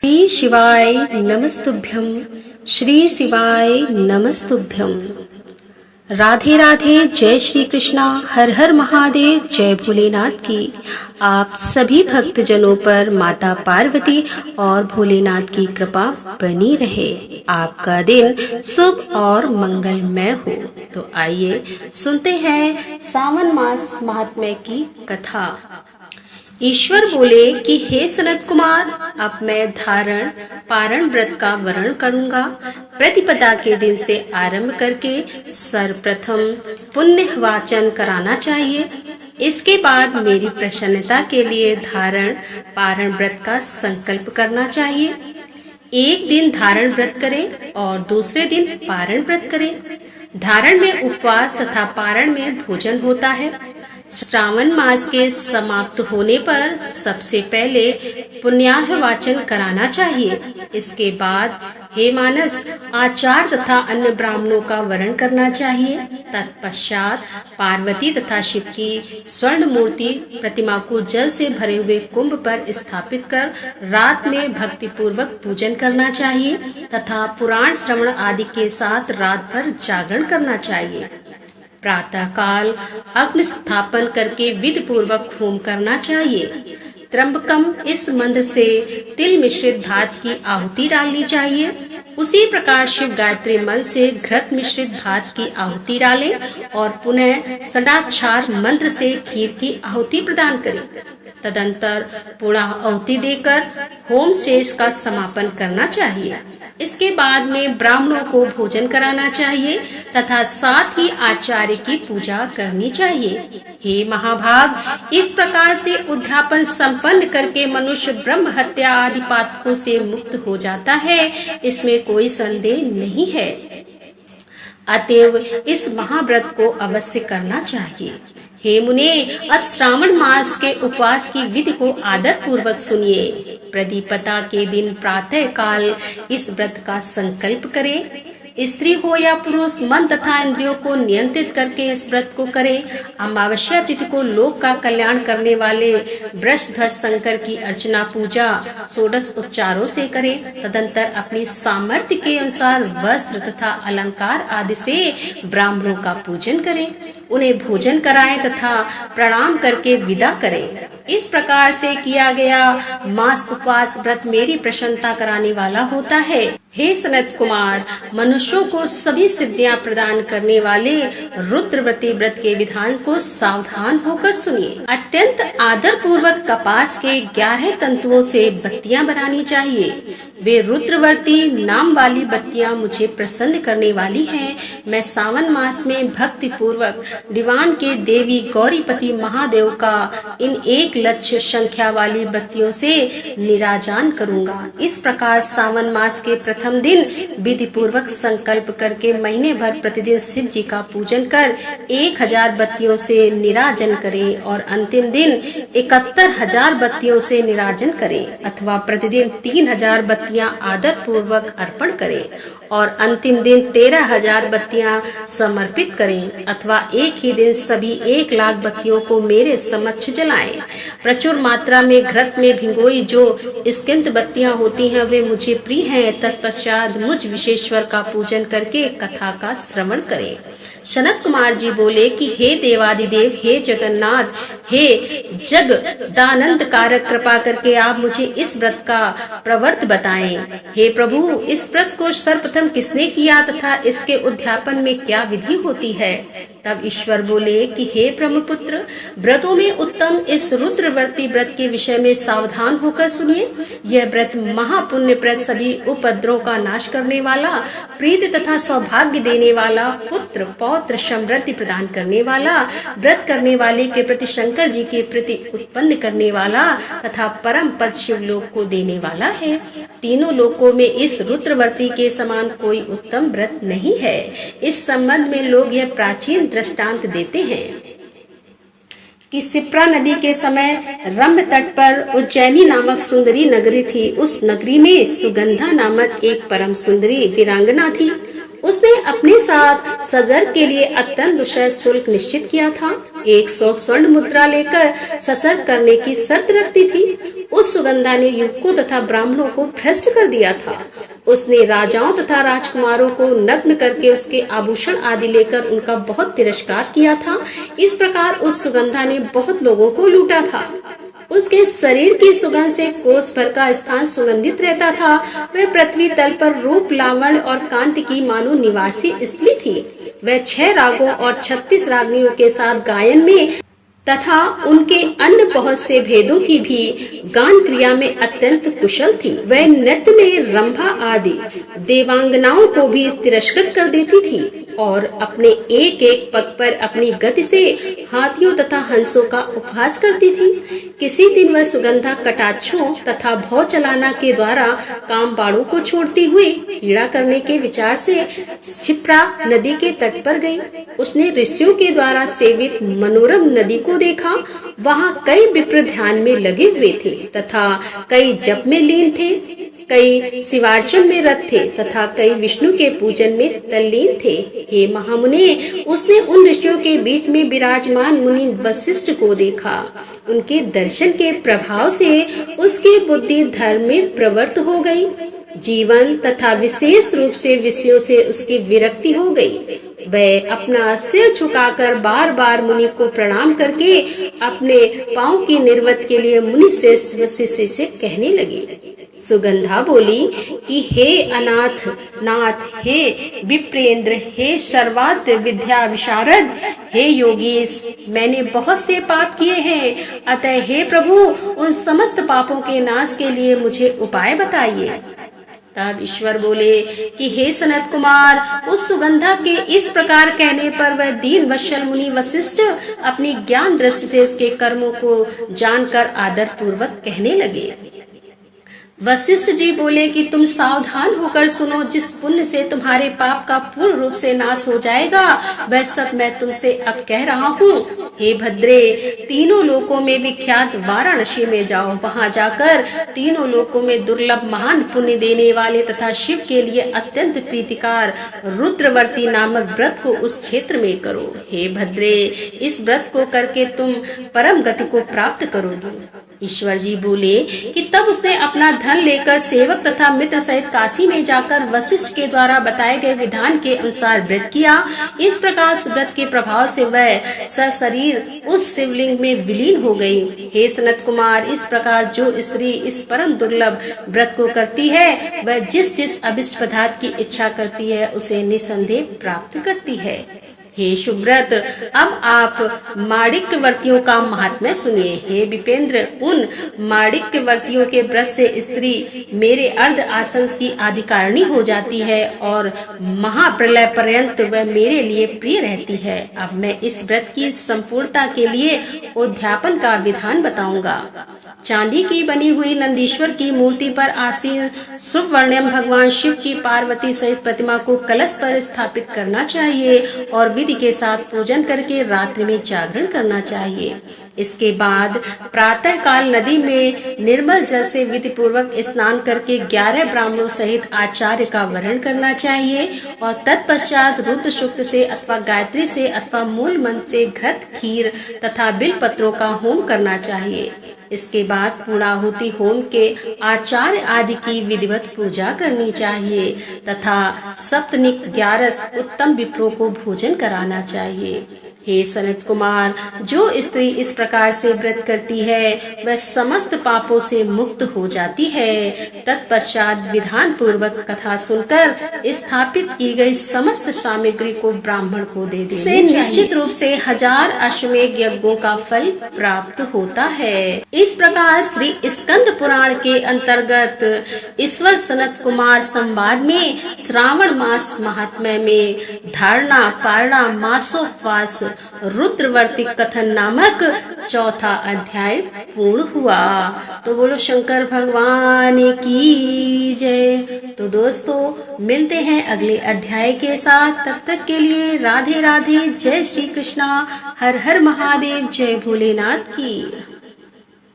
श्री शिवाय नमस्तुभ्यं। श्री शिवाय नमस्तुभ्यं। राधे राधे। जय श्री कृष्णा। हर हर महादेव। जय भोलेनाथ की आप सभी भक्तजनों पर माता पार्वती और भोलेनाथ की कृपा बनी रहे। आपका दिन शुभ और मंगलमय हो। तो आइए सुनते हैं सावन मास महात्म्य की कथा। ईश्वर बोले कि हे सनत कुमार, अब मैं धारण पारण व्रत का वर्ण करूंगा। प्रतिपदा के दिन से आरंभ करके सर्वप्रथम पुण्य वाचन कराना चाहिए। इसके बाद मेरी प्रसन्नता के लिए धारण पारण व्रत का संकल्प करना चाहिए। एक दिन धारण व्रत करें और दूसरे दिन पारण व्रत करें। धारण में उपवास तथा पारण में भोजन होता है। श्रावण मास के समाप्त होने पर सबसे पहले पुण्याह वाचन कराना चाहिए। इसके बाद हे मानस आचार तथा अन्य ब्राह्मणों का वरण करना चाहिए। तत्पश्चात पार्वती तथा शिव की स्वर्ण मूर्ति प्रतिमा को जल से भरे हुए कुंभ पर स्थापित कर रात में भक्ति पूर्वक पूजन करना चाहिए तथा पुराण श्रवण आदि के साथ रात भर जागरण करना चाहिए। प्रातः काल अग्नि स्थापन करके विधि पूर्वक होम करना चाहिए। त्र्यंबकम इस मंत्र से तिल मिश्रित भात की आहुति डालनी चाहिए। उसी प्रकार शिव गायत्री मंत्र से घृत मिश्रित भात की आहुति डालें और पुनः षडाक्षर मंत्र से खीर की आहुति प्रदान करें। तदंतर पूर्णाह आहुति देकर होम शेष का समापन करना चाहिए। इसके बाद में ब्राह्मणों को भोजन कराना चाहिए तथा साथ ही आचार्य की पूजा करनी चाहिए। हे महाभाग, इस प्रकार से उद्यापन संपन्न करके मनुष्य ब्रह्म हत्या आदि पातकों से मुक्त हो जाता है, इसमें कोई संदेह नहीं है। अतएव इस महाव्रत को अवश्य करना चाहिए। हे मुने, अब श्रावण मास के उपवास की विधि को आदर पूर्वक सुनिए। प्रतिपदा के दिन प्रातः काल इस व्रत का संकल्प करें। स्त्री हो या पुरुष मन तथा इंद्रियों को नियंत्रित करके इस व्रत को करें। अमावस्या तिथि को लोक का कल्याण करने वाले वृषध्वज शंकर की अर्चना पूजा षोडश उपचारों से करें। तदंतर अपनी सामर्थ्य के अनुसार वस्त्र तथा अलंकार आदि से ब्राह्मणों का पूजन करें। उन्हें भोजन कराएं तथा प्रणाम करके विदा करें। इस प्रकार से किया गया मास उपवास व्रत मेरी प्रसन्नता कराने वाला होता है। हे सनत कुमार, मनुष्यों को सभी सिद्धियां प्रदान करने वाले रुद्रव्रती व्रत के विधान को सावधान होकर सुनिए। अत्यंत आदर पूर्वक कपास के 11 तंतुओं से बत्तियां बनानी चाहिए। वे रुद्रवर्ती नाम वाली बत्तियां मुझे प्रसन्न करने वाली हैं। मैं सावन मास में भक्ति पूर्वक दीवान के देवी गौरीपति महादेव का इन 1 लक्ष संख्या वाली बत्तियों से निराजन करूंगा। इस प्रकार सावन मास के प्रथम दिन विधि पूर्वक संकल्प करके महीने भर प्रतिदिन शिव जी का पूजन कर 1000 बत्तियों से निराजन करें और अंतिम दिन 71,000 बत्तियों से निराजन करें अथवा प्रतिदिन 3000 बत्तियां आदर पूर्वक अर्पण करें और अंतिम दिन 13,000 बत्तियां समर्पित करें अथवा एक ही दिन सभी 1 लाख बत्तियों को मेरे समक्ष जलाएं। प्रचुर मात्रा में घृत में भिगोई जो स्किंद बत्तियां होती हैं वे मुझे प्रिय हैं। तत्पश्चात मुझ विशेश्वर का पूजन करके कथा का श्रवण करें। सनत कुमार जी बोले कि हे देवादिदेव, हे जगन्नाथ, हे जगदानंद कारक, कृपा करके आप मुझे इस व्रत का प्रवर्त बताएं। हे प्रभु, इस व्रत को सर्वप्रथम किसने किया तथा इसके उद्यापन में क्या विधि होती है? तब ईश्वर बोले कि हे ब्रह्मपुत्र, व्रतों में उत्तम इस रुद्रवर्ती व्रत के विषय में सावधान होकर सुनिए। यह व्रत महापुण्य प्रद, सभी उपद्रवों का नाश करने वाला, प्रीति तथा सौभाग्य देने वाला, पुत्र पौत्र समृद्धि प्रदान करने वाला, व्रत करने वाले के प्रति शंकर जी के प्रति उत्पन्न करने वाला तथा परम पद शिवलोक को देने वाला है। तीनों लोकों में इस रुद्रवर्ती के समान कोई उत्तम व्रत नहीं है। इस संबंध में लोग यह प्राचीन दृष्टांत देते हैं कि सिप्रा नदी के समय रम्य तट पर उज्जैनी नामक सुंदरी नगरी थी। उस नगरी में सुगंधा नामक एक परम सुंदरी वीरांगना थी। उसने अपने साथ सजर के लिए अत्यंत दुष्ट शुल्क निश्चित किया था। 100 स्वर्ण मुद्रा लेकर ससर करने की शर्त रखती थी। उस सुगंधा ने युवकों तथा ब्राह्मणों को भ्रष्ट कर दिया था। उसने राजाओं तथा राजकुमारों को नग्न करके उसके आभूषण आदि लेकर उनका बहुत तिरस्कार किया था। इस प्रकार उस सुगंधा ने बहुत लोगों को लूटा था। उसके शरीर की सुगंध से कोस भर का स्थान सुगंधित रहता था। वह पृथ्वी तल पर रूप, लावण्य और कांति की मानो निवासी स्त्री थी। वह 6 रागों और 36 रागनियों के साथ गायन में तथा उनके अन्य बहुत से भेदों की भी गान क्रिया में अत्यंत कुशल थी। वह नृत्य में रंभा आदि देवांगनाओं को भी तिरस्कृत कर देती थी और अपने एक एक पग पर अपनी गति से हाथियों तथा हंसों का उपहास करती थी। किसी दिन वह सुगंधा कटाक्षों तथा भौ चलाना के द्वारा काम बाड़ों को छोड़ती हुई पीड़ा करने के विचार से क्षिप्रा नदी के तट पर गई। उसने ऋषियों के द्वारा सेवित मनोरम नदी को देखा। वहाँ कई विप्र ध्यान में लगे हुए थे तथा कई जप में लीन थे, कई शिवार्चन में रत थे तथा कई विष्णु के पूजन में तल्लीन थे। हे महामुने, उसने उन ऋषियों के बीच में विराजमान मुनि वशिष्ठ को देखा। उनके दर्शन के प्रभाव से उसकी बुद्धि धर्म में प्रवृत्त हो गई। जीवन तथा विशेष रूप से विषयों से उसकी विरक्ति हो गई। वह अपना सिर झुकाकर बार बार मुनि को प्रणाम करके अपने पांव की निर्वत के लिए मुनि श्रेष्ठ वशिष्ठ से कहने लगी। सुगंधा बोली कि हे अनाथ नाथ, हे विप्रेंद्र, हे सर्वाद्य विद्या विशारद, हे योगीश, मैंने बहुत से पाप किए हैं। अतः हे प्रभु, उन समस्त पापों के नाश के लिए मुझे उपाय बताइए। तब ईश्वर बोले कि हे सनत कुमार, उस सुगंधा के इस प्रकार कहने पर वह दीन वत्सल मुनि वशिष्ठ अपनी ज्ञान दृष्टि से उसके कर्मों को जानकर आदर पूर्वक कहने लगे। वशिष्ठ जी बोले कि तुम सावधान होकर सुनो। जिस पुण्य से तुम्हारे पाप का पूर्ण रूप से नाश हो जाएगा, वह सब मैं तुमसे अब कह रहा हूँ। हे भद्रे, तीनों लोकों में विख्यात वाराणसी में जाओ। वहाँ जाकर तीनों लोकों में दुर्लभ महान पुण्य देने वाले तथा शिव के लिए अत्यंत प्रीतिकार रुद्रवर्ती नामक व्रत को उस क्षेत्र में करो। हे भद्रे, इस व्रत को करके तुम परम गति को प्राप्त करोगे। ईश्वर जी बोले कि तब उसने अपना धन लेकर सेवक तथा मित्र सहित काशी में जाकर वशिष्ठ के द्वारा बताए गए विधान के अनुसार व्रत किया। इस प्रकार व्रत के प्रभाव से वह सशरीर उस शिवलिंग में विलीन हो गई। हे सनत कुमार, इस प्रकार जो स्त्री इस परम दुर्लभ व्रत को करती है, वह जिस जिस अभिष्ट पदार्थ की इच्छा करती है उसे निसंदेह प्राप्त करती है। हे शुभ्रत, अब आप माणिक्यवर्तियों का महात्म्य सुनिए। हे विपेंद्र, उन माणिक्यवर्तियों के व्रत से स्त्री मेरे अर्ध आसंस की अधिकारिणी हो जाती है और महाप्रलय पर्यंत वह मेरे लिए प्रिय रहती है। अब मैं इस व्रत की संपूर्णता के लिए उद्यापन का विधान बताऊंगा। चांदी की बनी हुई नंदीश्वर की मूर्ति पर आसीन सुवर्णम भगवान शिव की पार्वती सहित प्रतिमा को कलश पर स्थापित करना चाहिए और विधि के साथ पूजन करके रात्रि में जागरण करना चाहिए। इसके बाद प्रातः काल नदी में निर्मल जल से विधि पूर्वक स्नान करके 11 ब्राह्मणों सहित आचार्य का वरण करना चाहिए और तत्पश्चात रुद्र सूक्त से अथवा गायत्री से अथवा मूल मंत्र से घृत, खीर तथा बिल पत्रों का होम करना चाहिए। इसके बाद पूर्णाहुति होम के आचार्य आदि की विधिवत पूजा करनी चाहिए तथा सप्तनिक 11 उत्तम विप्रों को भोजन कराना चाहिए। हे सनत कुमार, जो स्त्री इस प्रकार से व्रत करती है वह समस्त पापों से मुक्त हो जाती है। तत्पश्चात विधान पूर्वक कथा सुनकर स्थापित की गई समस्त सामग्री को ब्राह्मण को दे देनी चाहिए। निश्चित रूप से 1000 अश्वमेध यज्ञों का फल प्राप्त होता है। इस प्रकार श्री स्कंद पुराण के अंतर्गत ईश्वर सनत कुमार संवाद में श्रावण मास महात्म्य में धारणा पारणा मासोपवास रुद्रवर्ती कथन नामक चौथा अध्याय पूर्ण हुआ। तो बोलो शंकर भगवान की जय। तो दोस्तों, मिलते हैं अगले अध्याय के साथ। तब तक के लिए राधे राधे, जय श्री कृष्णा, हर हर महादेव, जय भोलेनाथ की।